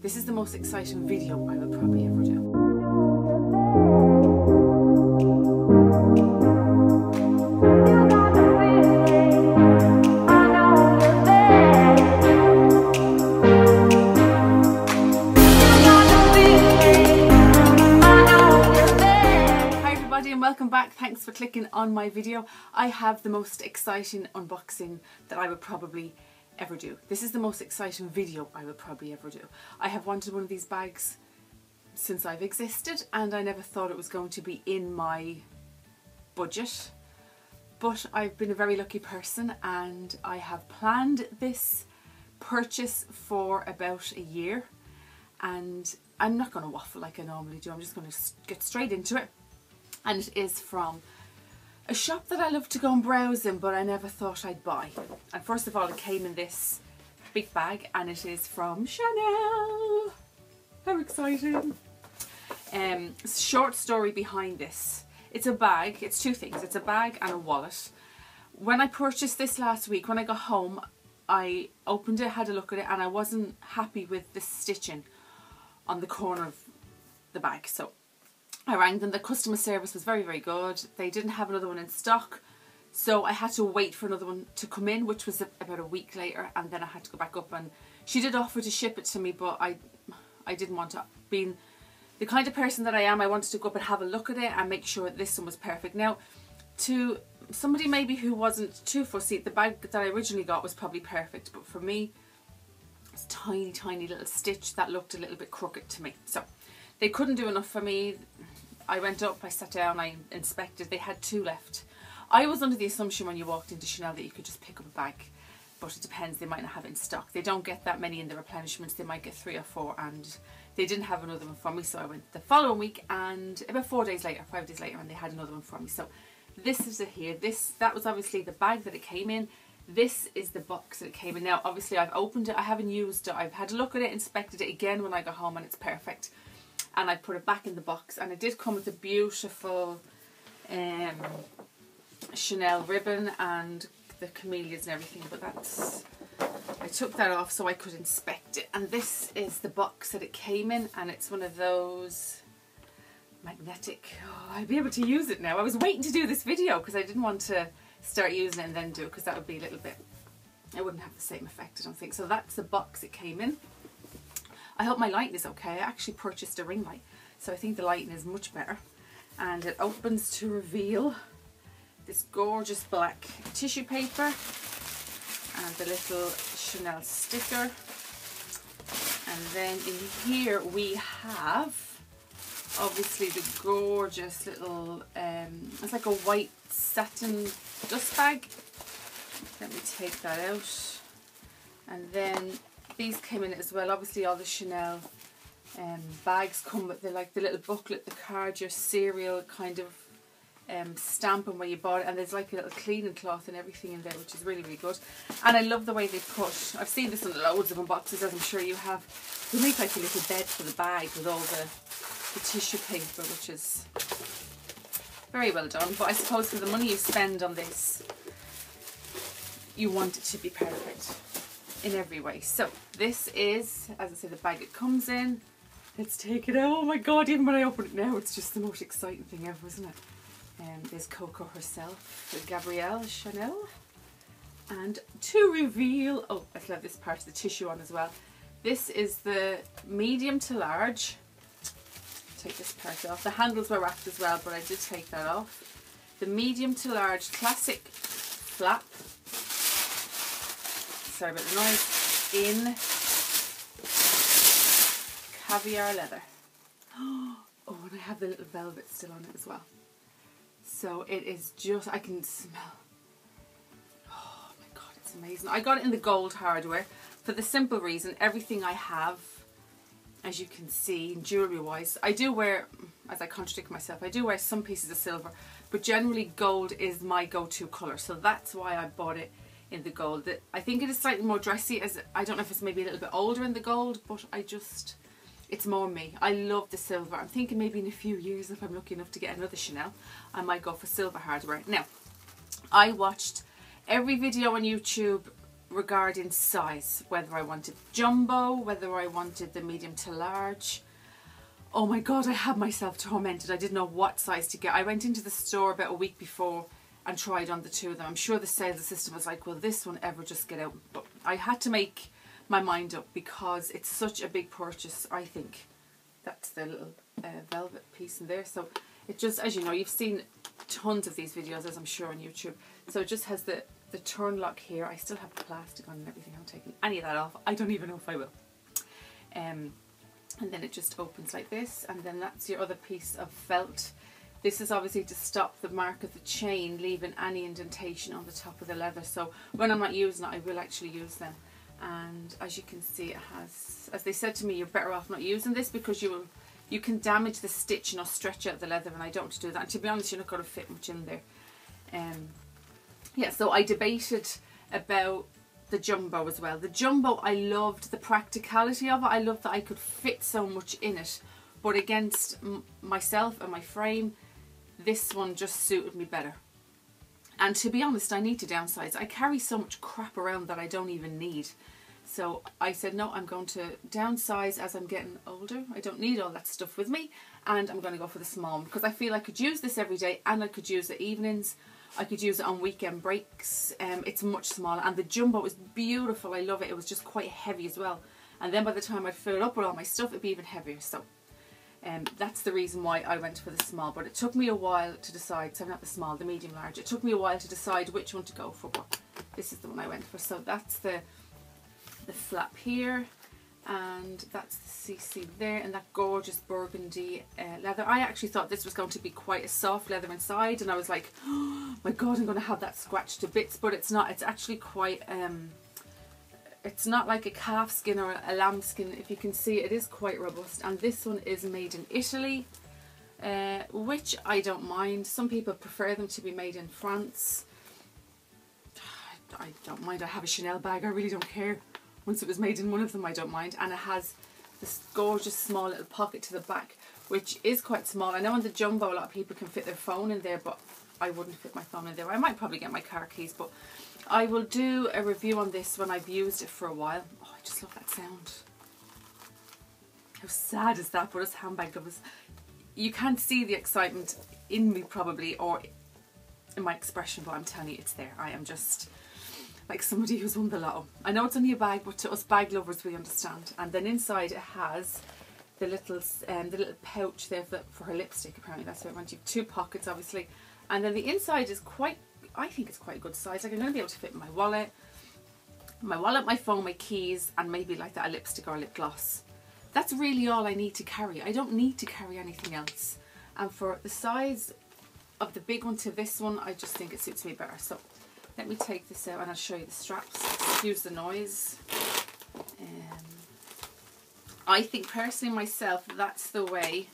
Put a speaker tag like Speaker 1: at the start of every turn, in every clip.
Speaker 1: This is the most exciting video I will probably ever do. Welcome back. Thanks for clicking on my video. I have the most exciting unboxing that I would probably ever do. This is the most exciting video I would probably ever do. I have wanted one of these bags since I've existed, and I never thought it was going to be in my budget, but I've been a very lucky person and I have planned this purchase for about a year, and I'm not going to waffle like I normally do. I'm just going to get straight into it. And it is from a shop that I love to go and browse in, but I never thought I'd buy. And first of all, it came in this big bag, and it is from Chanel. How exciting. Short story behind this. It's a bag. It's two things. It's a bag and a wallet. When I purchased this last week, when I got home, I opened it, had a look at it, and I wasn't happy with the stitching on the corner of the bag. So I rang them. The customer service was very, very good. They didn't have another one in stock, so I had to wait for another one to come in, which was about a week later, and then I had to go back up, and she did offer to ship it to me, but I didn't want to. Being the kind of person that I am, I wanted to go up and have a look at it and make sure this one was perfect. Now, to somebody maybe who wasn't too fussy, the bag that I originally got was probably perfect, but for me, it's a tiny, tiny little stitch that looked a little bit crooked to me. So they couldn't do enough for me. I went up, I sat down, I inspected. They had two left. I was under the assumption when you walked into Chanel that you could just pick up a bag, but it depends. They might not have it in stock. They don't get that many in the replenishments. They might get 3 or 4, and they didn't have another one for me, so I went the following week, and about 5 days later, and they had another one for me. So this is it here. That was obviously the bag that it came in. This is the box that it came in. Now, obviously, I've opened it. I haven't used it. I've had a look at it, inspected it again when I got home, and it's perfect. And I put it back in the box, and it did come with a beautiful Chanel ribbon and the camellias and everything, but I took that off so I could inspect it. And this is the box that it came in, and it's one of those magnetic. Oh, I'll be able to use it now. I was waiting to do this video because I didn't want to start using it and then do it, because that would be a little bit, it wouldn't have the same effect, I don't think. So that's the box it came in. I hope my lighting is okay. I actually purchased a ring light, so I think the lighting is much better. And it opens to reveal this gorgeous black tissue paper and the little Chanel sticker. And then in here we have obviously the gorgeous little, it's like a white satin dust bag. Let me take that out. And then these came in as well. Obviously all the Chanel bags come with the little booklet, the card, your serial kind of stamping where you bought it, and there's like a little cleaning cloth and everything in there, which is really, really good. And I love the way they put, I've seen this in loads of unboxes, as I'm sure you have, they make like a little bed for the bag with all the tissue paper, which is very well done. But I suppose for the money you spend on this, you want it to be perfect in every way. So this is, as I say, the bag it comes in. Let's take it out. Oh my god, even when I open it now, it's just the most exciting thing ever, isn't it? There's Coco herself, Gabrielle Chanel. And to reveal, oh, I still have this part of the tissue on as well. This is the medium to large. Take this part off. The handles were wrapped as well, but I did take that off. The medium to large classic flap. Sorry about the noise, in caviar leather. Oh, and I have the little velvet still on it as well. So it is just, I can smell. Oh my god, it's amazing. I got it in the gold hardware for the simple reason, everything I have, as you can see, jewellery wise, I do wear, as I contradict myself, I do wear some pieces of silver, but generally gold is my go-to colour. So that's why I bought it in the gold. I think it is slightly more dressy, as I don't know if it's maybe a little bit older in the gold, but it's more me. I love the silver. I'm thinking maybe in a few years, if I'm lucky enough to get another Chanel, I might go for silver hardware. Now, I watched every video on YouTube regarding size, whether I wanted jumbo, whether I wanted the medium to large. Oh my god, I had myself tormented. I didn't know what size to get. I went into the store about a week before and tried on the two of them. I'm sure the sales assistant was like, will this one ever just get out? But I had to make my mind up because it's such a big purchase, I think. That's the little velvet piece in there. So it just, as you know, you've seen tons of these videos, as I'm sure, on YouTube. So it just has the turn lock here. I still have the plastic on and everything. I'm taking any of that off. I don't even know if I will. And then it just opens like this, and then that's your other piece of felt. This is obviously to stop the mark of the chain leaving any indentation on the top of the leather. So when I'm not using it, I will actually use them. And as you can see, it has, as they said to me, you're better off not using this because you can damage the stitching or stretch out the leather, and I don't want to do that. And to be honest, you're not going to fit much in there. Yeah, so I debated about the jumbo as well. The jumbo, I loved the practicality of it. I loved that I could fit so much in it, but against myself and my frame, this one just suited me better. And to be honest, I need to downsize. I carry so much crap around that I don't even need. So I said, no, I'm going to downsize as I'm getting older. I don't need all that stuff with me, and I'm going to go for the small one because I feel I could use this every day, and I could use it evenings. I could use it on weekend breaks. It's much smaller, and the jumbo is beautiful. I love it. It was just quite heavy as well, and then by the time I'd fill it up with all my stuff, it'd be even heavier. So that's the reason why I went for the small, but it took me a while to decide. So not the small, the medium large. It took me a while to decide which one to go for, but this is the one I went for. So that's the flap here, and that's the CC there, and that gorgeous burgundy leather. I actually thought this was going to be quite a soft leather inside, and I was like, oh my god, I'm going to have that scratched to bits, but it's not. It's actually quite it's not like a calf skin or a lamb skin. If you can see, it is quite robust, and this one is made in Italy, which I don't mind. Some people prefer them to be made in France. I don't mind. I have a Chanel bag, I really don't care. Once it was made in one of them, I don't mind. And it has this gorgeous small little pocket to the back, which is quite small. I know in the jumbo a lot of people can fit their phone in there, but I wouldn't fit my phone in there. I might probably get my car keys, but I will do a review on this when I've used it for a while. Oh, I just love that sound. How sad is that? But as handbag lovers, you can't see the excitement in me probably, or in my expression, but I'm telling you, it's there. I am just like somebody who's won the lotto. I know it's only a bag, but to us bag lovers, we understand. And then inside it has the little pouch there for her lipstick. Apparently that's what I want. You have two pockets, obviously, and then the inside is quite, I think it's quite a good size. Like I'm going to be able to fit in my wallet, my phone, my keys, and maybe like that a lipstick or a lip gloss. That's really all I need to carry. I don't need to carry anything else. And for the size of the big one to this one, I just think it suits me better. So let me take this out and I'll show you the straps. Excuse the noise. I think personally myself, that's the way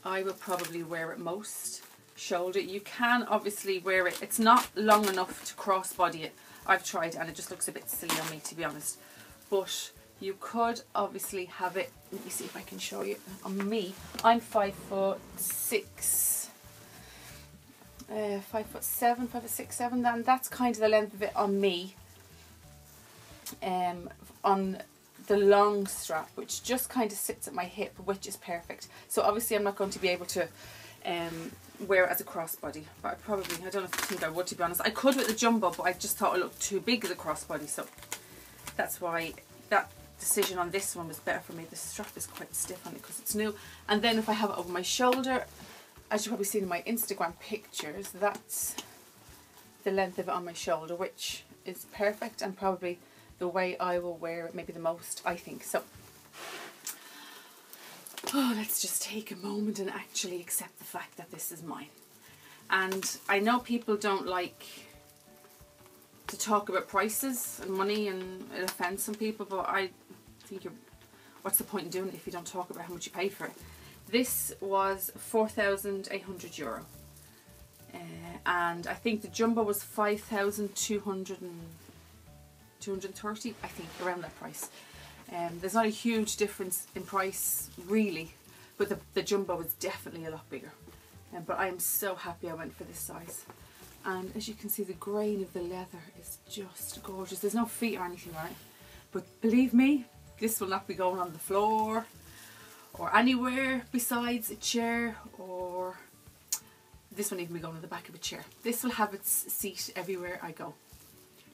Speaker 1: I would probably wear it most. Shoulder. You can obviously wear it. It's not long enough to crossbody it. I've tried and it just looks a bit silly on me, to be honest. But you could obviously have it. Let me see if I can show you. On me, I'm 5'6", 5'7", 5'6", 7. Then that's kind of the length of it on me. On the long strap, which just kind of sits at my hip, which is perfect. So obviously I'm not going to be able to wear it as a crossbody, but I don't think I would, to be honest. I could with the jumbo, but I just thought it looked too big as a crossbody, so that's why that decision on this one was better for me. The strap is quite stiff on it because it's new. And then if I have it over my shoulder, as you've probably seen in my Instagram pictures, that's the length of it on my shoulder, which is perfect and probably the way I will wear it maybe the most, I think. So let's just take a moment and actually accept the fact that this is mine. And I know people don't like to talk about prices and money, and it offends some people, but I think what's the point in doing it if you don't talk about how much you paid for it? This was €4,800, and I think the jumbo was 5,230, I think, around that price. There's not a huge difference in price really, but the jumbo is definitely a lot bigger. But I am so happy I went for this size. And as you can see, the grain of the leather is just gorgeous. There's no feet or anything on it, but believe me, this will not be going on the floor or anywhere besides a chair, or this won't even be going in the back of a chair. This will have its seat everywhere I go.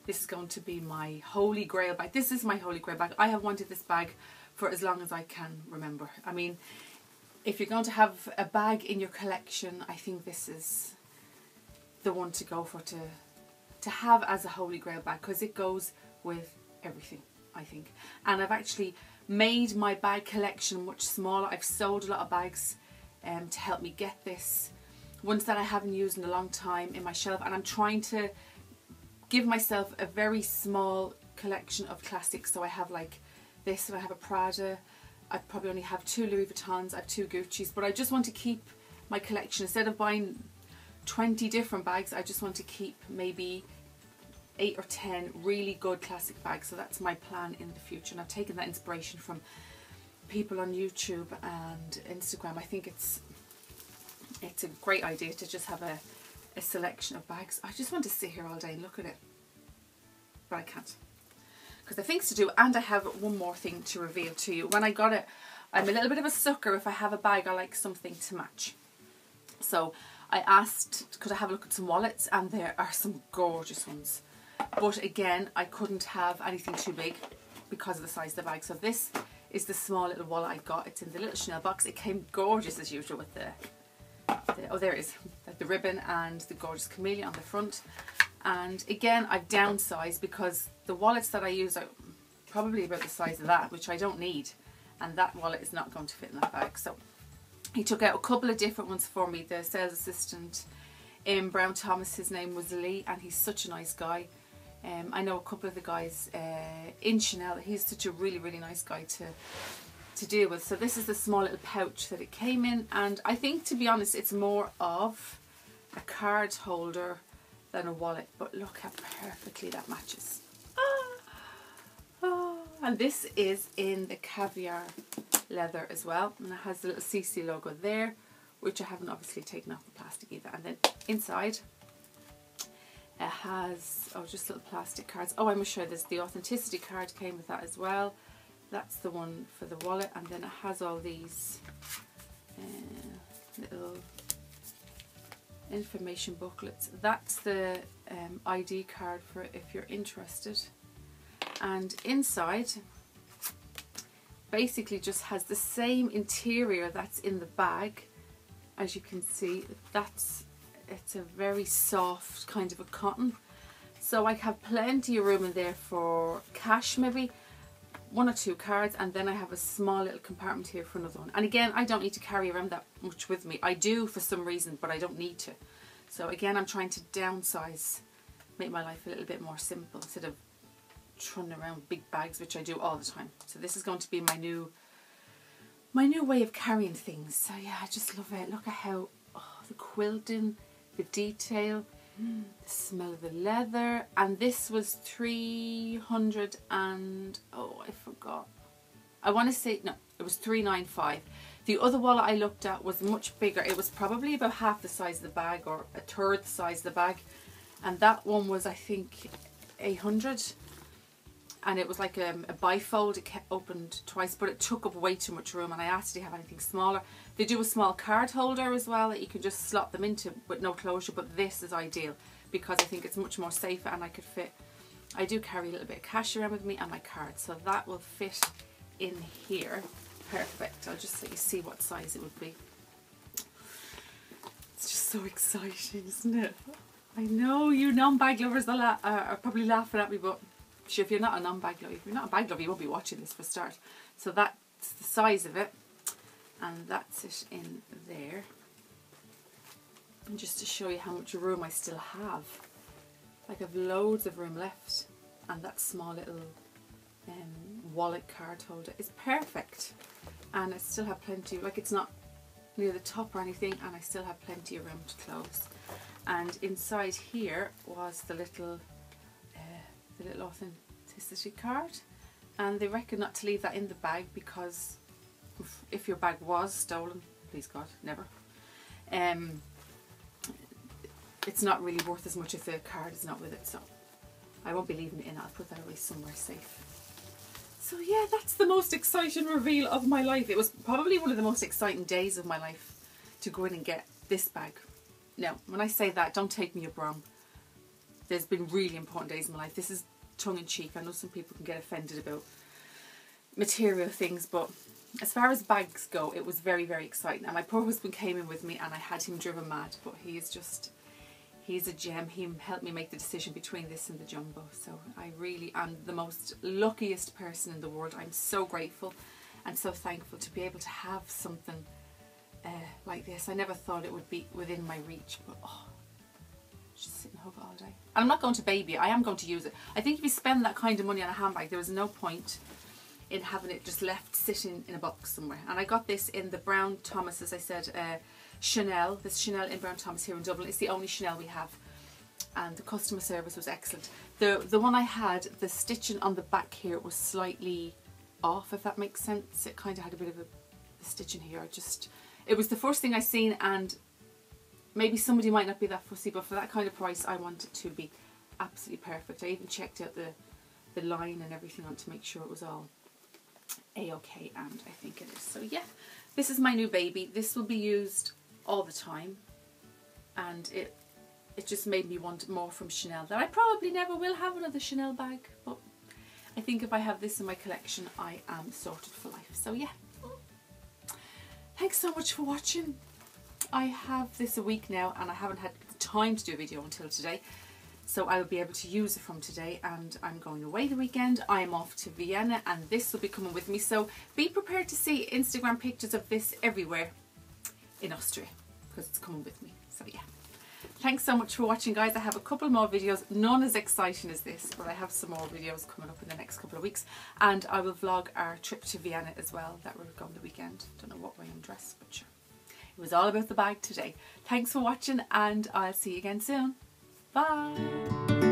Speaker 1: This is going to be my holy grail bag. This is my holy grail bag. I have wanted this bag for as long as I can remember. I mean, if you're going to have a bag in your collection, I think this is the one to go for, to have as a holy grail bag, because it goes with everything, I think. And I've actually made my bag collection much smaller. I've sold a lot of bags to help me get this, ones that I haven't used in a long time, in my shelf, and I'm trying to give myself a very small collection of classics. So I have like this, and I have a Prada, I probably only have 2 Louis Vuittons, I have 2 Gucci's, but I just want to keep my collection. Instead of buying 20 different bags, I just want to keep maybe 8 or 10 really good classic bags. So that's my plan in the future, and I've taken that inspiration from people on YouTube and Instagram. I think it's a great idea to just have a selection of bags. I just want to sit here all day and look at it, but I can't, because I have things to do. And I have one more thing to reveal to you. When I got it, I'm a little bit of a sucker. If I have a bag, I like something to match. So I asked, could I have a look at some wallets, and there are some gorgeous ones. But again, I couldn't have anything too big because of the size of the bag. So this is the small little wallet I got. It's in the little Chanel box. It came gorgeous as usual with oh, there it is, the ribbon and the gorgeous camellia on the front. And again, I've downsized because the wallets that I use are probably about the size of that, which I don't need. And that wallet is not going to fit in that bag. So he took out a couple of different ones for me. The sales assistant in Brown Thomas, his name was Lee, and he's such a nice guy. I know a couple of the guys in Chanel. He's such a really, really nice guy to deal with. So this is the small little pouch that it came in, and I think, to be honest, it's more of a card holder than a wallet, but look how perfectly that matches. And this is in the caviar leather as well, and it has the little CC logo there, which I haven't obviously taken off the plastic either. And then inside it has, oh, just little plastic cards. Oh, I must show you this. The authenticity card came with that as well. That's the one for the wallet. And then it has all these little information booklets. That's the ID card for if you're interested. And inside basically just has the same interior that's in the bag. As you can see, it's a very soft kind of a cotton. So I have plenty of room in there for cash, maybe 1 or 2 cards, and then I have a small little compartment here for another one. And again, I don't need to carry around that much with me. I do for some reason, but I don't need to. So again, I'm trying to downsize, make my life a little bit more simple instead of trundling around with big bags, which I do all the time. So this is going to be my new way of carrying things. So yeah, I just love it. Look at how, oh, the quilting, the detail, the smell of the leather. And this was 300 and, oh, I forgot. I want to say, no, it was 395. The other wallet I looked at was much bigger. It was probably about half the size of the bag, or a third the size of the bag. And that one was, I think, 800. And it was like a bifold. It kept opened twice, but it took up way too much room, and I asked, do you have anything smaller? They do a small card holder as well that you can just slot them into with no closure, but this is ideal because I think it's much more safer, and I could fit, I do carry a little bit of cash around with me and my cards, so that will fit in here. Perfect. I'll just let you see what size it would be. It's just so exciting, isn't it? I know you non-bag lovers are probably laughing at me, but sure, if you're not a non-bag lover, if you're not a bag lover, you won't be watching this for a start. So that's the size of it, and that's it in there. And just to show you how much room I still have, like I've loads of room left, and that small little wallet card holder is perfect. And I still have plenty, like it's not near the top or anything, and I still have plenty of room to close. And inside here was the little authenticity card, and they reckon not to leave that in the bag because if your bag was stolen, please God, never, it's not really worth as much if the card is not with it, so I won't be leaving it in. I'll put that away somewhere safe. So yeah, that's the most exciting reveal of my life. It was probably one of the most exciting days of my life to go in and get this bag. Now, when I say that, don't take me up wrong. There's been really important days in my life. This is tongue-in-cheek. I know some people can get offended about material things, but as far as bags go, it was very, very exciting. And my poor husband came in with me and I had him driven mad, but he is just... he's a gem. He helped me make the decision between this and the jumbo. So I really am the most luckiest person in the world. I'm so grateful and so thankful to be able to have something like this. I never thought it would be within my reach, but oh, just sit and hug it all day. And I'm not going to baby it. I am going to use it. I think if you spend that kind of money on a handbag, there is no point in having it just left sitting in a box somewhere. And I got this in the Brown Thomas, as I said, Chanel. This Chanel in Brown Thomas here in Dublin. It's the only Chanel we have, and the customer service was excellent. The one I had, the stitching on the back here was slightly off, if that makes sense. It kind of had a bit of a stitching here. It was the first thing I seen, and maybe somebody might not be that fussy, but for that kind of price I want it to be absolutely perfect. I even checked out the line and everything on to make sure it was all a-okay, and I think it is. So yeah, this is my new baby. This will be used all the time, and it just made me want more from Chanel. That I probably never will have another Chanel bag, but I think if I have this in my collection, I am sorted for life. So yeah, thanks so much for watching. I have this a week now and I haven't had time to do a video until today, so I will be able to use it from today. And I'm going away the weekend. I am off to Vienna and this will be coming with me, so be prepared to see Instagram pictures of this everywhere in Austria, because it's coming with me. So yeah, thanks so much for watching, guys. I have a couple more videos, none as exciting as this, but I have some more videos coming up in the next couple of weeks, and I will vlog our trip to Vienna as well, that we're going the weekend. Don't know what way I'm dressed, but sure, it was all about the bag today. Thanks for watching and I'll see you again soon. Bye.